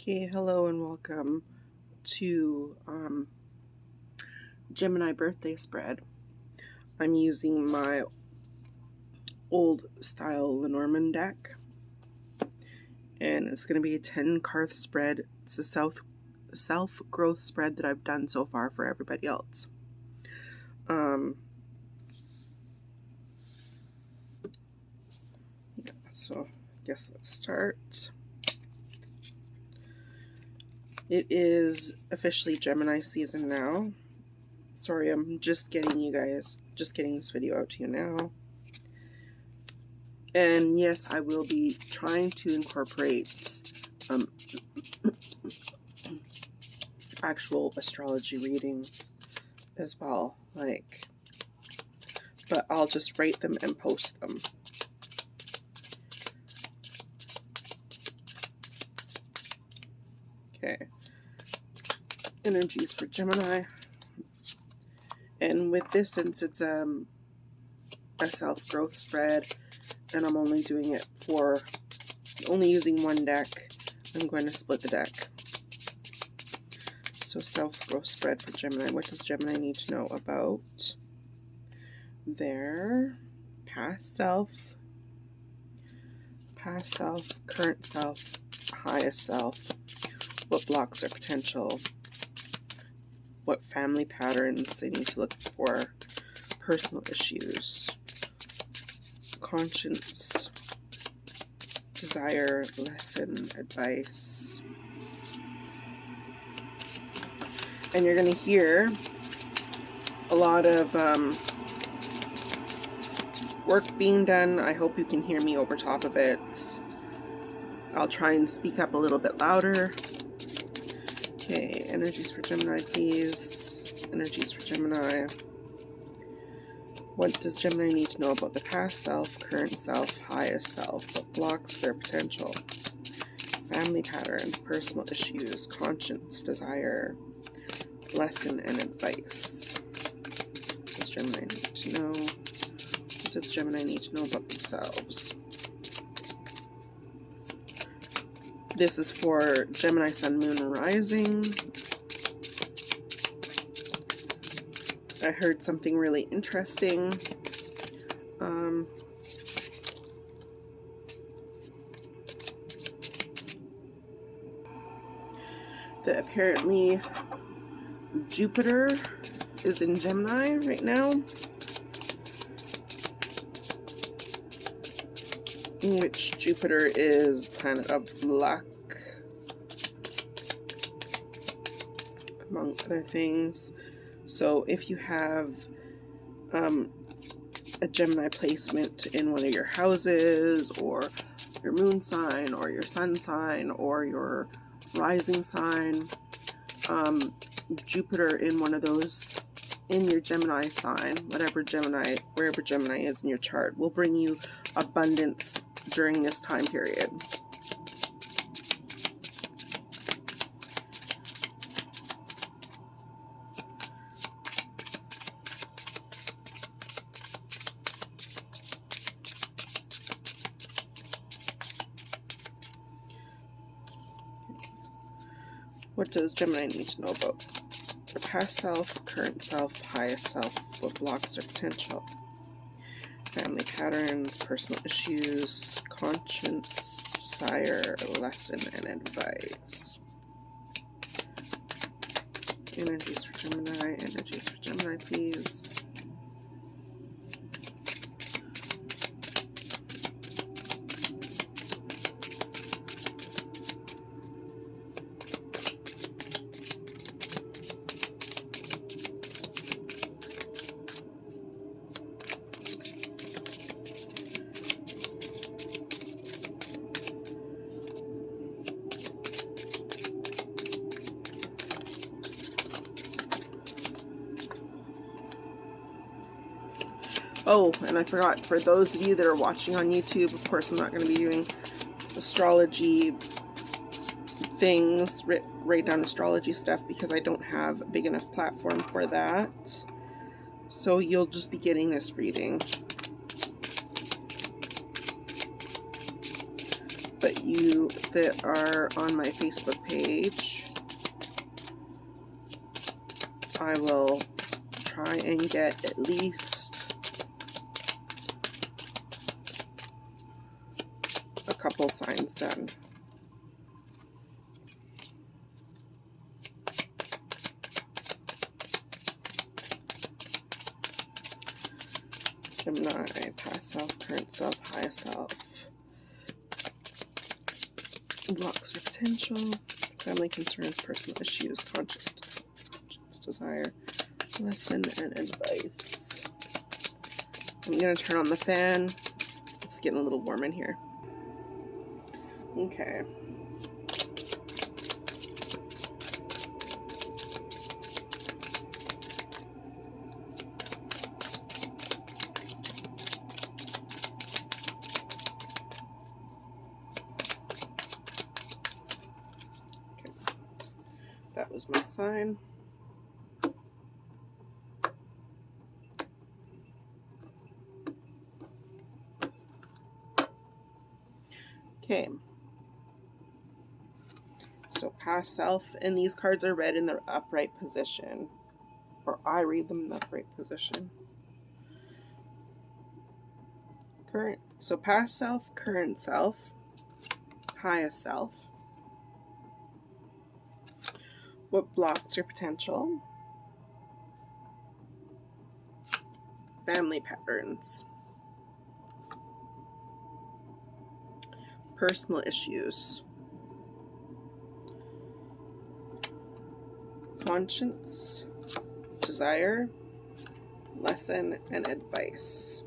Okay, hello and welcome to Gemini birthday spread. I'm using my old style Lenormand deck, and it's going to be a 10 card spread. It's a self-growth spread that I've done so far for everybody else. So I guess let's start. It is officially Gemini season now. Sorry, I'm just getting this video out to you now. And yes, I will be trying to incorporate actual astrology readings as well, but I'll just write them and post them. Okay. Energies for Gemini. And with this, since it's a self-growth spread, and I'm only doing it only using one deck, I'm going to split the deck. So self-growth spread for Gemini. What does Gemini need to know about their past self, current self, highest self, what blocks their potential, what family patterns they need to look for, personal issues, conscience, desire, lesson, advice. And you're going to hear a lot of work being done. I hope you can hear me over top of it. I'll try and speak up a little bit louder. Okay, energies for Gemini, please. Energies for Gemini. What does Gemini need to know about the past self, current self, highest self? What blocks their potential? Family patterns, personal issues, conscience, desire, lesson, and advice. What does Gemini need to know? What does Gemini need to know about themselves? This is for Gemini, Sun, Moon, and Rising. I heard something really interesting. That apparently Jupiter is in Gemini right now, in which Jupiter is planet of luck, among other things. So if you have a Gemini placement in one of your houses, or your moon sign, or your sun sign, or your rising sign, Jupiter in one of those in your Gemini sign, wherever Gemini is in your chart, will bring you abundance during this time period. What does Gemini need to know about their past self, current self, highest self? What blocks their potential? Family patterns, personal issues, conscience, desire, lesson, and advice. Energies for Gemini, please. Oh, and I forgot, for those of you that are watching on YouTube, of course I'm not going to be doing astrology things, write down astrology stuff, because I don't have a big enough platform for that. So you'll just be getting this reading. but you that are on my Facebook page, I will try and get at least a couple signs done. Gemini, past self, current self, highest self. Blocks your potential, family concerns, personal issues, conscious desire, lesson and advice. I'm going to turn on the fan. It's getting a little warm in here. Okay. That was my sign. Okay. So past self, and these cards are read in the upright position, or I read them in the upright position. Current, so past self, current self, highest self. What blocks your potential? Family patterns. Personal issues. Conscience, desire, lesson, and advice.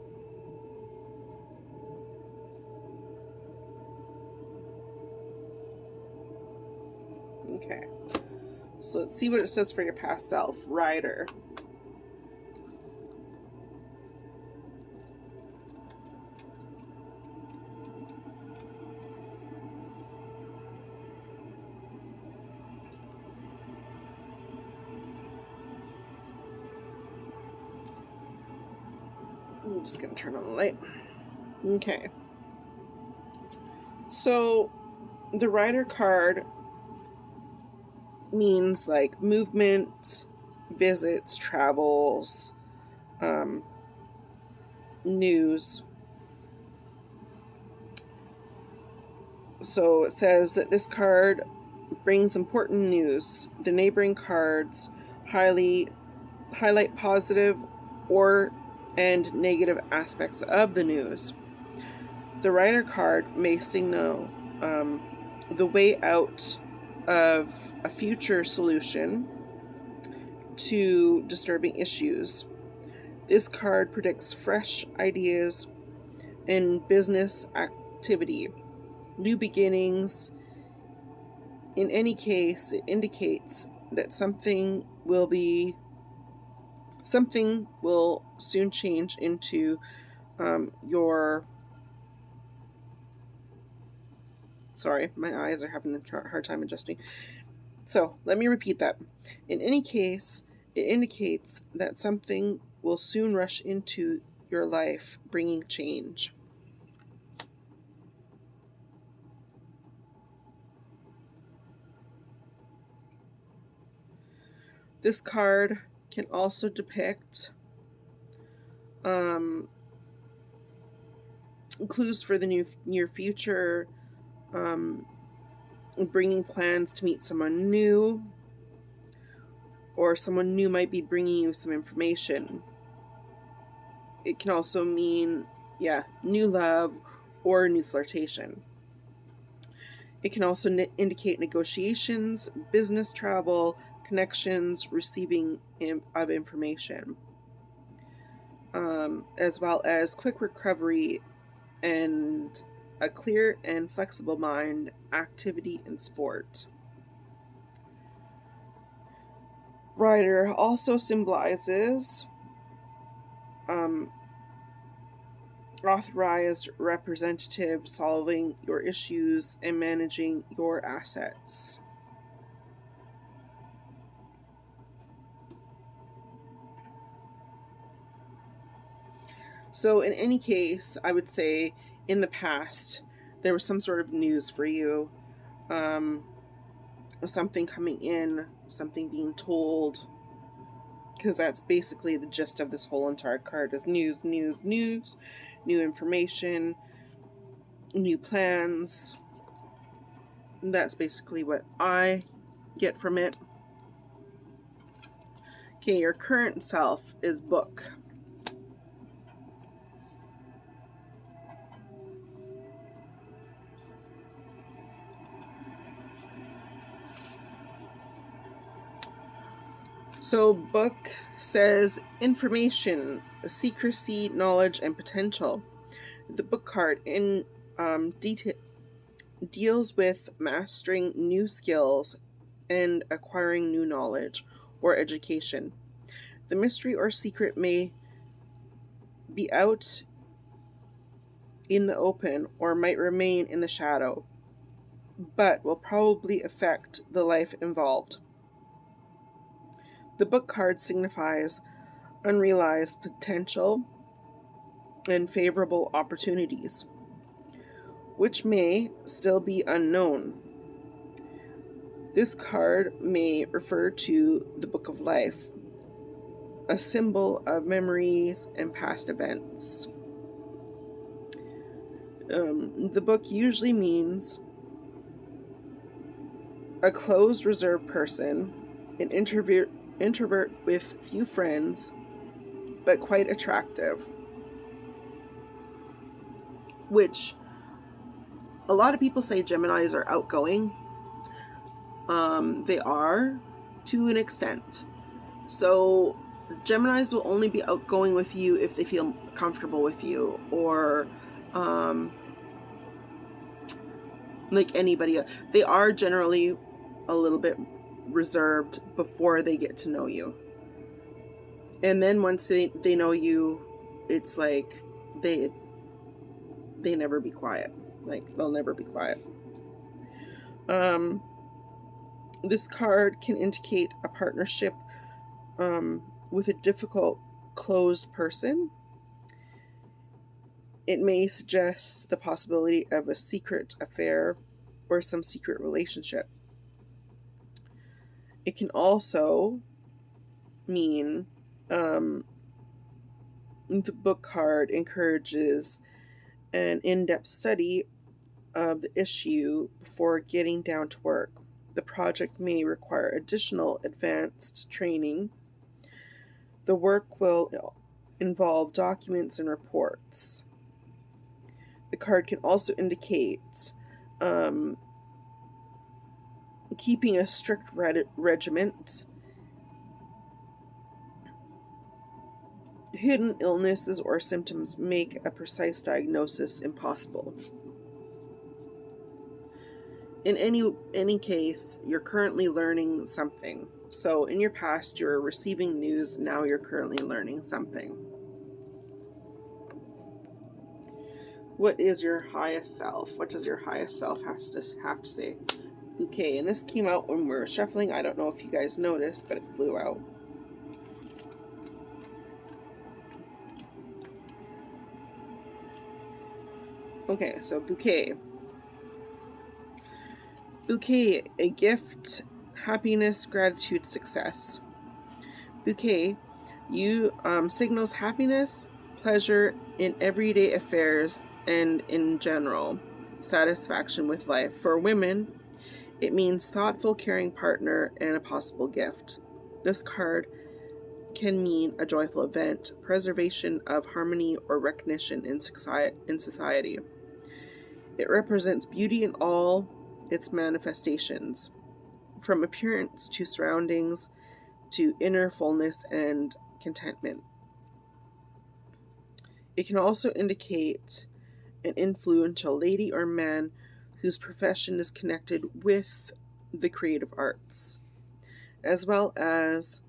Okay, so let's see what it says for your past self. Rider. I'm just going to turn on the light. Okay. So the Rider card means like movement, visits, travels, news. So it says that this card brings important news. The neighboring cards highlight positive and negative aspects of the news. The Rider card may signal the way out of a future solution to disturbing issues. This card predicts fresh ideas and business activity, new beginnings. In any case, it indicates that something will soon change into your... Sorry, my eyes are having a hard time adjusting. So let me repeat that. In any case, it indicates that something will soon rush into your life, bringing change. This card can also depict clues for the near future, bringing plans to meet someone new, or someone new might be bringing you some information. It can also mean, new love or new flirtation. It can also indicate negotiations, business travel, connections, receiving of information, as well as quick recovery and a clear and flexible mind, activity, and sport. Rider also symbolizes authorized representative solving your issues and managing your assets. So in any case, I would say in the past, there was some sort of news for you, something coming in, something being told, because that's basically the gist of this whole entire card is news, new information, new plans. That's basically what I get from it. Okay, your current self is book. So book says information, secrecy, knowledge, and potential. The book card in deals with mastering new skills and acquiring new knowledge or education. The mystery or secret may be out in the open or might remain in the shadow, but will probably affect the life involved. The book card signifies unrealized potential and favorable opportunities, which may still be unknown. This card may refer to the Book of Life, a symbol of memories and past events. The book usually means a closed, reserved person, an introvert with few friends, but quite attractive, which a lot of people say Geminis are outgoing. They are, to an extent. So Geminis will only be outgoing with you if they feel comfortable with you, or like anybody else. They are generally a little bit reserved before they get to know you. And then once they know you, it's like they never be quiet. Like, they'll never be quiet. This card can indicate a partnership with a difficult, closed person. It may suggest the possibility of a secret affair or some secret relationship. It can also mean the book card encourages an in-depth study of the issue before getting down to work. The project may require additional advanced training. The work will involve documents and reports. The card can also indicate keeping a strict regiment. Hidden illnesses or symptoms make a precise diagnosis impossible. In any case, you're currently learning something. So in your past, you're receiving news. Now you're currently learning something. What is your highest self? What does your highest self have to say? Okay, and this came out when we were shuffling. I don't know if you guys noticed, but it flew out. Okay, so bouquet. Bouquet, a gift, happiness, gratitude, success. Bouquet, you signals happiness, pleasure in everyday affairs, and in general, satisfaction with life. For women, it means thoughtful, caring partner and a possible gift. This card can mean a joyful event, preservation of harmony, or recognition in society. It represents beauty in all its manifestations, from appearance to surroundings to inner fullness and contentment. It can also indicate an influential lady or man whose profession is connected with the creative arts, as well as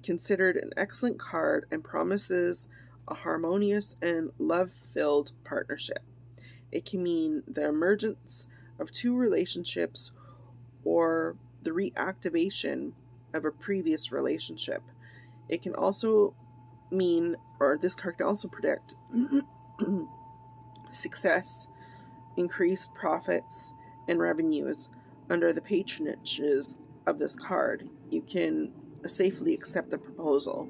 considered an excellent card and promises a harmonious and love-filled partnership. It can mean the emergence of two relationships or the reactivation of a previous relationship. It can also mean, or this card can also predict success increased profits and revenues under the patronages of this card, you can safely accept the proposal.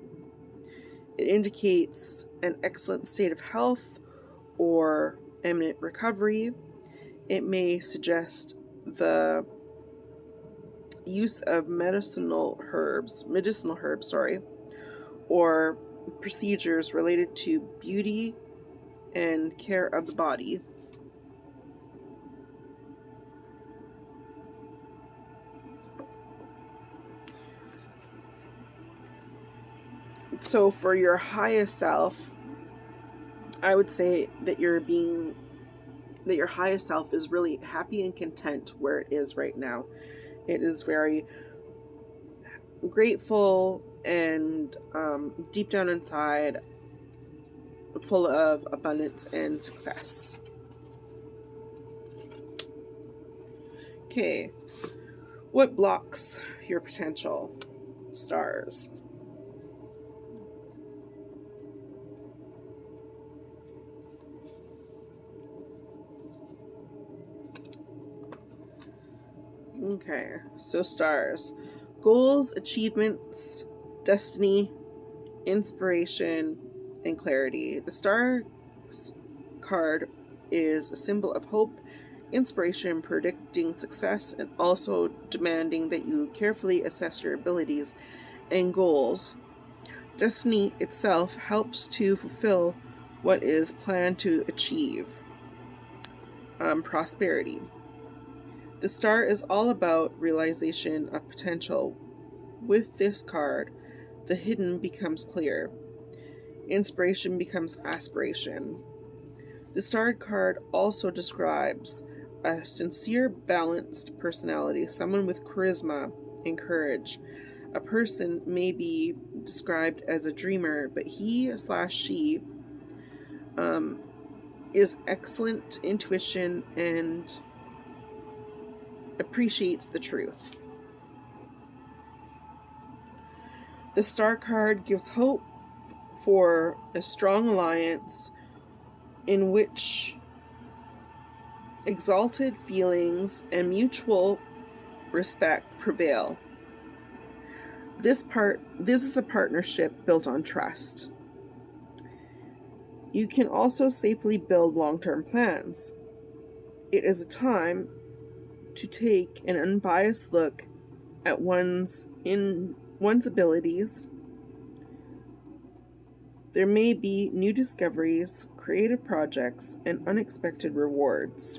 It indicates an excellent state of health or imminent recovery. It may suggest the use of medicinal herbs, or procedures related to beauty and care of the body. So for your highest self, I would say that your highest self is really happy and content where it is right now. It is very grateful and deep down inside full of abundance and success. Okay, what blocks your potential? Stars. Okay, so stars. Goals, achievements, destiny, inspiration, and clarity. The star card is a symbol of hope, inspiration, predicting success, and also demanding that you carefully assess your abilities and goals. Destiny itself helps to fulfill what is planned to achieve. Prosperity. The star is all about realization of potential. With this card, the hidden becomes clear. Inspiration becomes aspiration. The starred card also describes a sincere, balanced personality, someone with charisma and courage. A person may be described as a dreamer, but he/she is excellent intuition and appreciates the truth. The star card gives hope for a strong alliance in which exalted feelings and mutual respect prevail. This is a partnership built on trust. You can also safely build long-term plans. It is a time to take an unbiased look at one's abilities. There may be new discoveries, creative projects, and unexpected rewards.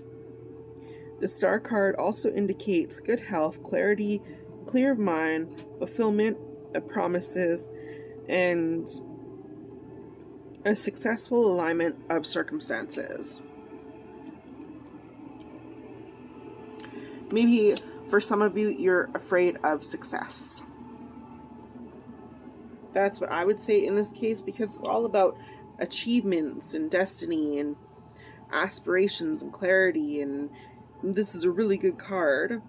The star card also indicates good health, clarity, clear of mind, fulfillment of promises, and a successful alignment of circumstances. Maybe for some of you, you're afraid of success. That's what I would say in this case, because it's all about achievements and destiny and aspirations and clarity, and this is a really good card.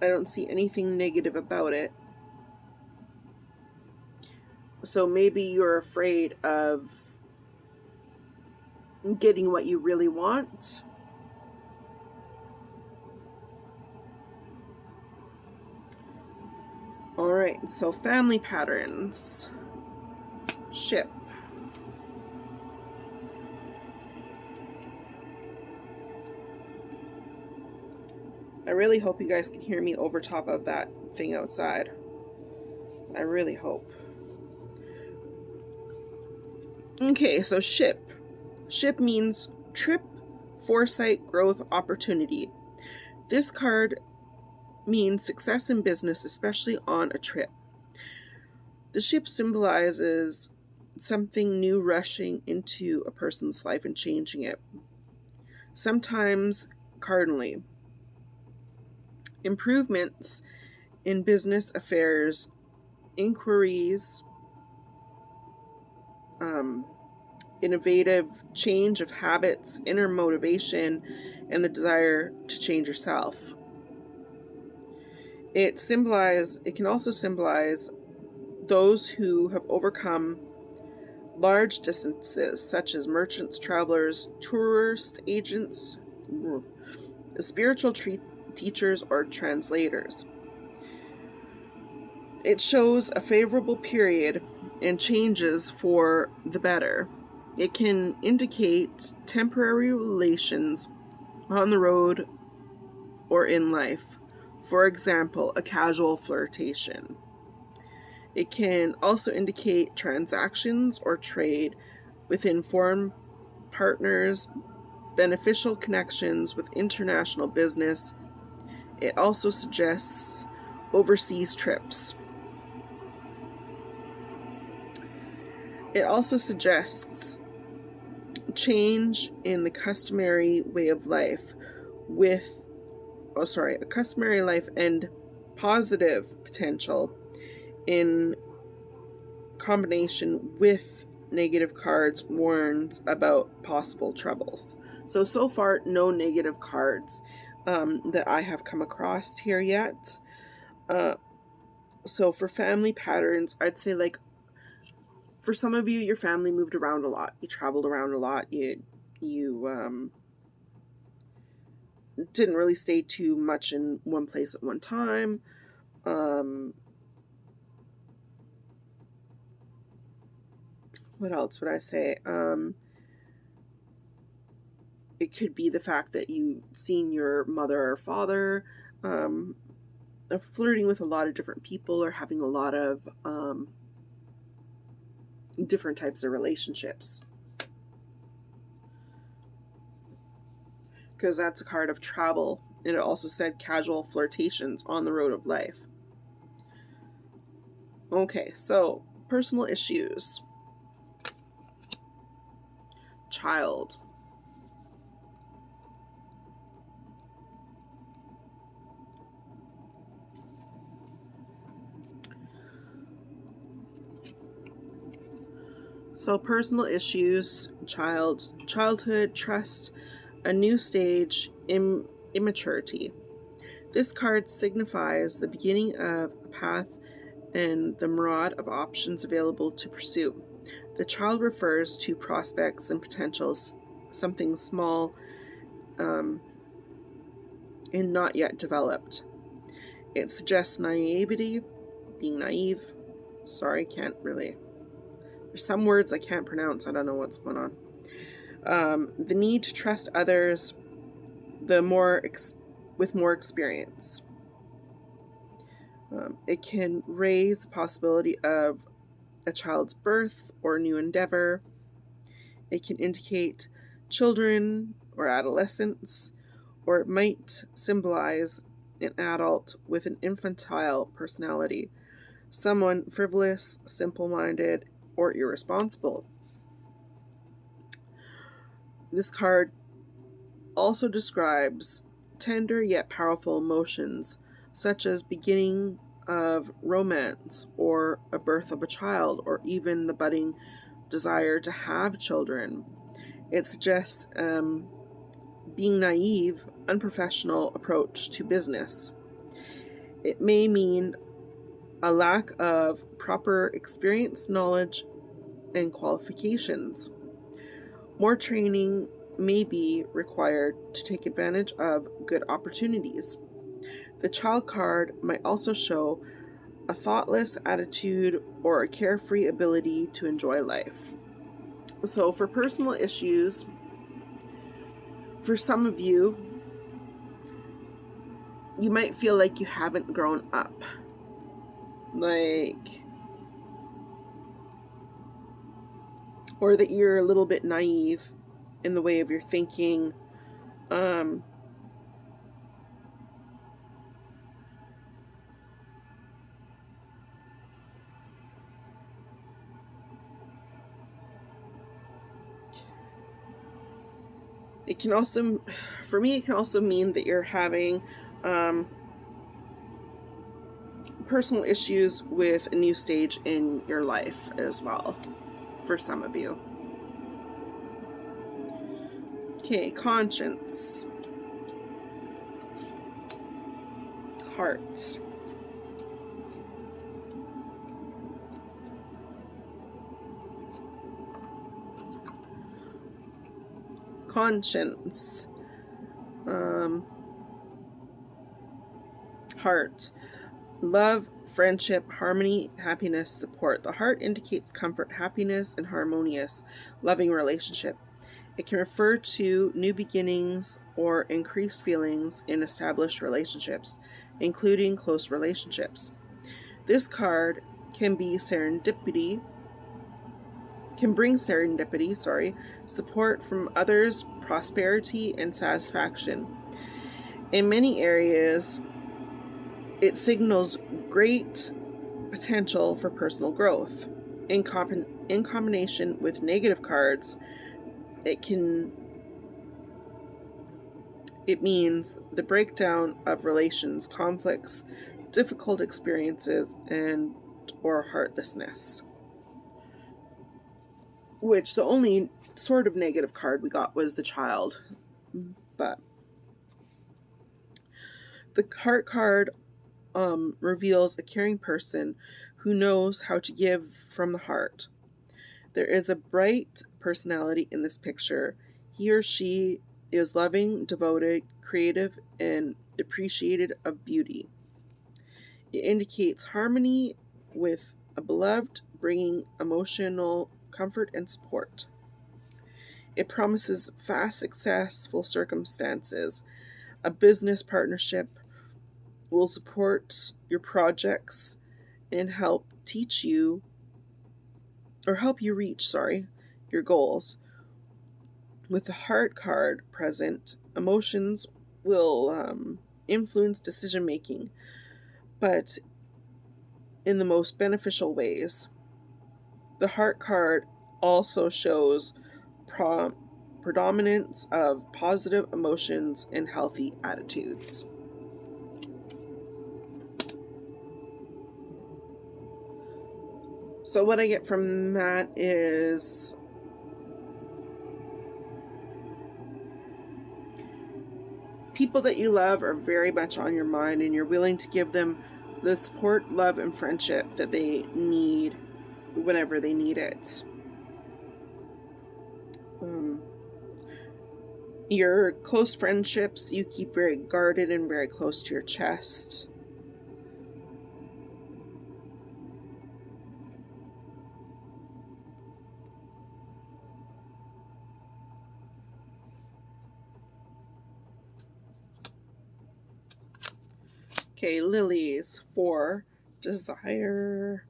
I don't see anything negative about it. So maybe you're afraid of getting what you really want. All right, so family patterns. Ship. I really hope you guys can hear me over top of that thing outside. I really hope. Okay, so ship. Ship means trip, foresight, growth, opportunity. This card means success in business, especially on a trip. The ship symbolizes something new rushing into a person's life and changing it. Sometimes cardinally. Improvements in business affairs, inquiries, innovative change of habits, inner motivation, and the desire to change yourself. It can also symbolize those who have overcome large distances, such as merchants, travelers, tourist agents, spiritual teachers or translators. It shows a favorable period and changes for the better. It can indicate temporary relations on the road or in life. For example, a casual flirtation. It can also indicate transactions or trade within foreign partners, beneficial connections with international business. It also suggests overseas trips. It also suggests change in the customary way of life a customary life and positive potential in combination with negative cards warns about possible troubles. So far, no negative cards that I have come across here yet. So for family patterns, I'd say, like, for some of you, your family moved around a lot. You traveled around a lot. You didn't really stay too much in one place at one time. What else would I say? It could be the fact that you've seen your mother or father flirting with a lot of different people or having a lot of different types of relationships. Because that's a card of travel. And it also said casual flirtations on the road of life. Okay, so personal issues. Child. So personal issues, childhood, trust, a new stage, immaturity. This card signifies the beginning of a path and the myriad of options available to pursue. The child refers to prospects and potentials, something small and not yet developed. It suggests naivety, being naive. Sorry, can't really. There's some words I can't pronounce. I don't know what's going on. The need to trust others, with more experience. It can raise the possibility of a child's birth or new endeavor. It can indicate children or adolescents, or it might symbolize an adult with an infantile personality, someone frivolous, simple-minded, or irresponsible. This card also describes tender yet powerful emotions, such as beginning of romance or a birth of a child, or even the budding desire to have children. It suggests being naive, unprofessional approach to business. It may mean a lack of proper experience, knowledge, and qualifications. More training may be required to take advantage of good opportunities. The child card might also show a thoughtless attitude or a carefree ability to enjoy life. So for personal issues, for some of you, you might feel like you haven't grown up. Or that you're a little bit naive in the way of your thinking. It can also, for me, it can also mean that you're having personal issues with a new stage in your life as well, for some of you. Okay, conscience. Heart. Conscience. Heart. Love, friendship, harmony, happiness, support. The heart indicates comfort, happiness, and harmonious, loving relationship. It can refer to new beginnings or increased feelings in established relationships, including close relationships. This card can bring serendipity, support from others, prosperity, and satisfaction. In many areas, it signals great potential for personal growth. In combination with negative cards, it means the breakdown of relations, conflicts, difficult experiences, and or heartlessness. Which the only sort of negative card we got was the Child. But the heart card reveals a caring person who knows how to give from the heart. There is a bright personality in this picture. He or she is loving, devoted, creative, and appreciated of beauty. It indicates harmony with a beloved, bringing emotional comfort and support. It promises fast, successful circumstances. A business partnership will support your projects and help you reach, your goals. With the heart card present, emotions will influence decision making, but in the most beneficial ways. The heart card also shows predominance of positive emotions and healthy attitudes. So what I get from that is people that you love are very much on your mind, and you're willing to give them the support, love, and friendship that they need whenever they need it. Your close friendships you keep very guarded and very close to your chest. Okay, lilies for desire.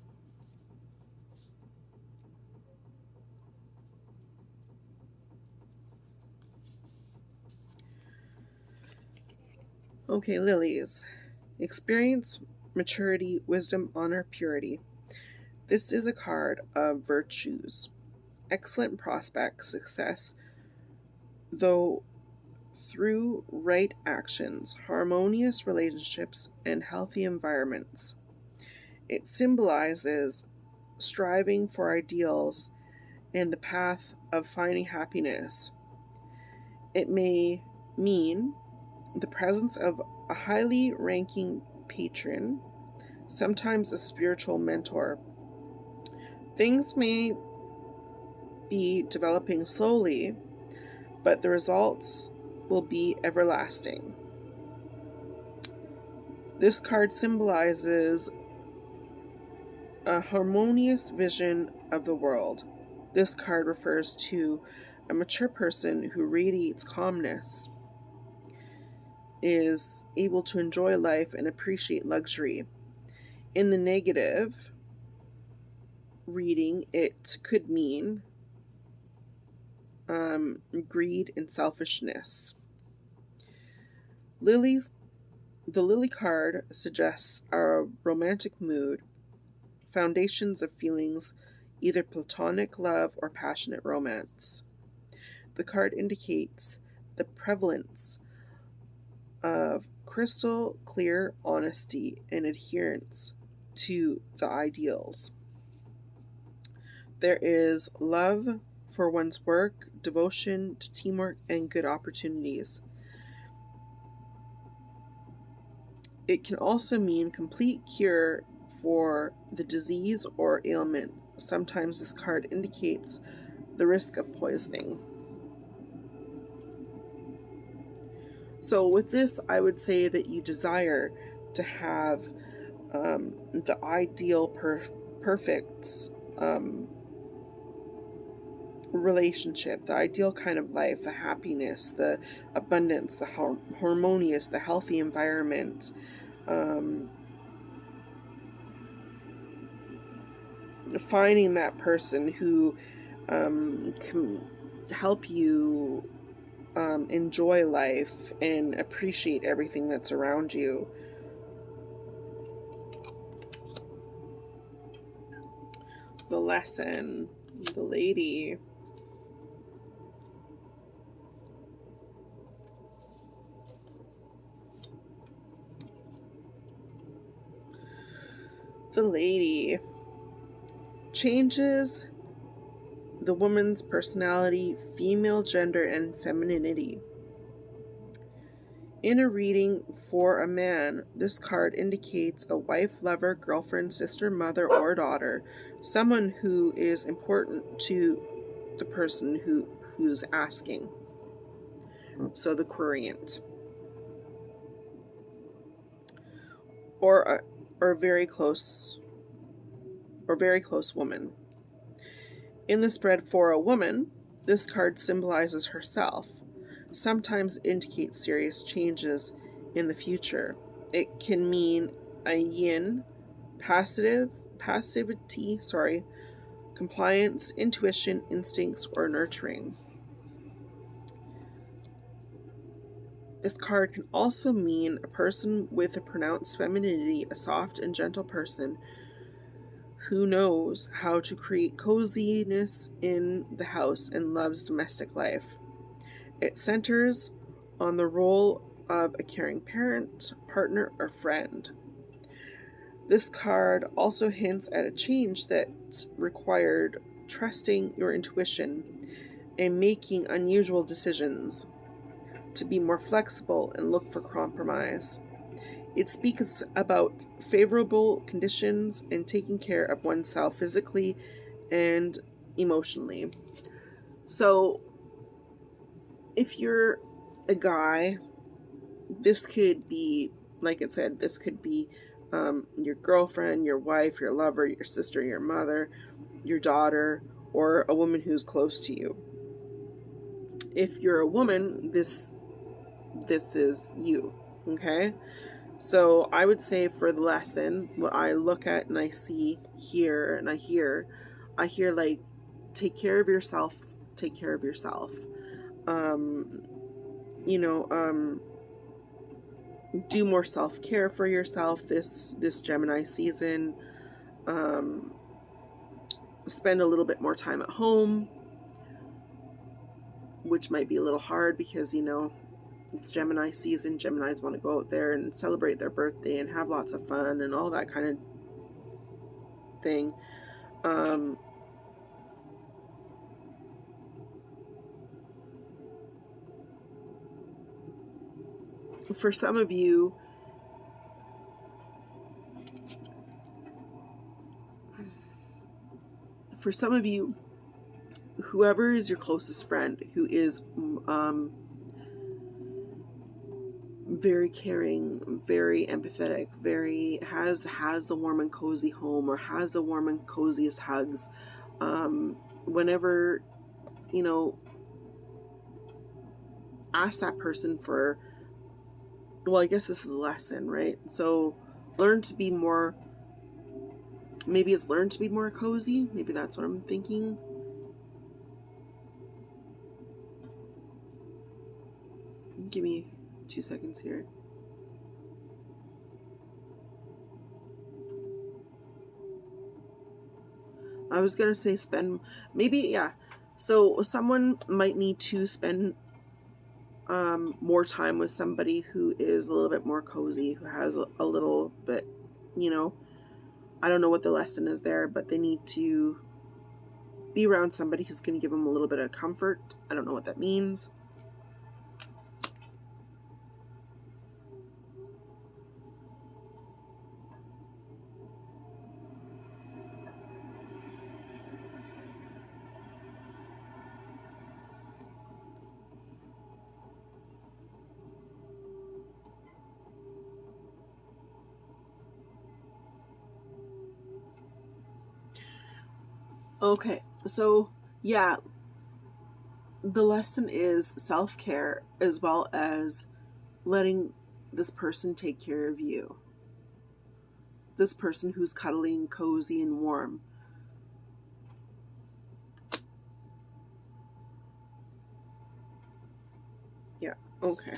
Okay, lilies. Experience, maturity, wisdom, honor, purity. This is a card of virtues. Excellent prospects, success, though through right actions, harmonious relationships, and healthy environments. It symbolizes striving for ideals and the path of finding happiness. It may mean the presence of a highly ranking patron, sometimes a spiritual mentor. Things may be developing slowly, but the results will be everlasting. This card symbolizes a harmonious vision of the world. This card refers to a mature person who radiates calmness, is able to enjoy life and appreciate luxury. In the negative reading, it could mean greed and selfishness. The lily card suggests a romantic mood, foundations of feelings, either platonic love or passionate romance. The card indicates the prevalence of crystal clear honesty and adherence to the ideals. There is love for one's work, devotion to teamwork, and good opportunities. It can also mean complete cure for the disease or ailment. Sometimes this card indicates the risk of poisoning. So with this, I would say that you desire to have the ideal perfect relationship, the ideal kind of life, the happiness, the abundance, the harmonious, the healthy environment. Finding that person who can help you enjoy life and appreciate everything that's around you. The lesson, the lady. The lady changes the woman's personality, female gender, and femininity. In a reading for a man, this card indicates a wife, lover, girlfriend, sister, mother, or daughter, someone who is important to the person who's asking. So the queryant. Or very close woman. In the spread for a woman, this card symbolizes herself. Sometimes indicates serious changes in the future. It can mean a yin, passivity, compliance, intuition, instincts, or nurturing. This card can also mean a person with a pronounced femininity, a soft and gentle person who knows how to create coziness in the house and loves domestic life. It centers on the role of a caring parent, partner, or friend. This card also hints at a change that required trusting your intuition and making unusual decisions, to be more flexible and look for compromise. It speaks about favorable conditions and taking care of oneself physically and emotionally. So, if you're a guy, this could be, like it said, this could be your girlfriend, your wife, your lover, your sister, your mother, your daughter, or a woman who's close to you. If you're a woman, this is you, okay? So I would say for the lesson, what I look at and I see here and I hear like, take care of yourself, take care of yourself. You know, do more self-care for yourself this Gemini season. Spend a little bit more time at home, which might be a little hard because, you know, it's Gemini season. Geminis want to go out there and celebrate their birthday and have lots of fun and all that kind of thing. For some of you, whoever is your closest friend, who is very caring, very empathetic, very has a warm and cozy home, or has a warm and coziest hugs, whenever, you know, ask that person for, well, I guess this is a lesson, right? So learn to be more, maybe it's learn to be more cozy. Maybe that's what I'm thinking. Give me 2 seconds here. I was going to say spend, maybe, yeah. So someone might need to spend more time with somebody who is a little bit more cozy, who has a little bit, you know, I don't know what the lesson is there, but they need to be around somebody who's going to give them a little bit of comfort. I don't know what that means. Okay, so yeah, the lesson is self-care as well as letting this person take care of you. This person who's cuddly and cozy and warm. Yeah, okay.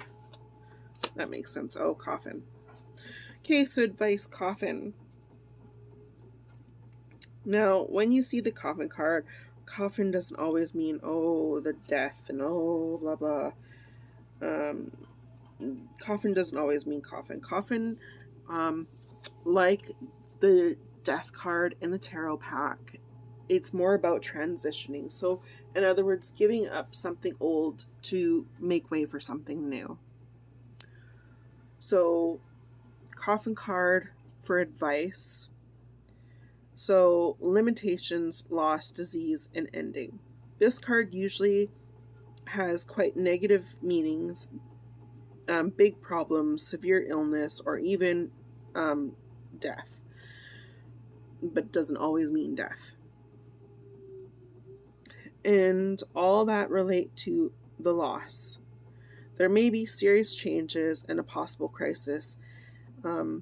That makes sense. Oh, coffin. Okay, so advice, coffin. Now, when you see the coffin card, coffin doesn't always mean, oh, the death and oh, blah, blah. Um, Coffin doesn't always mean coffin. Coffin, like the death card in the tarot pack, it's more about transitioning. So, in other words, giving up something old to make way for something new. So, coffin card for advice. So, limitations, loss, disease, and ending. This card usually has quite negative meanings, big problems, severe illness, or even death, but doesn't always mean death. And all that relate to the loss. There may be serious changes and a possible crisis um,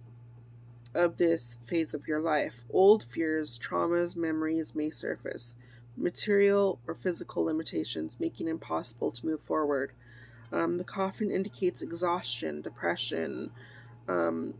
of this phase of your life. Old fears, traumas, memories may surface. Material or physical limitations making it impossible to move forward. The coffin indicates exhaustion, depression,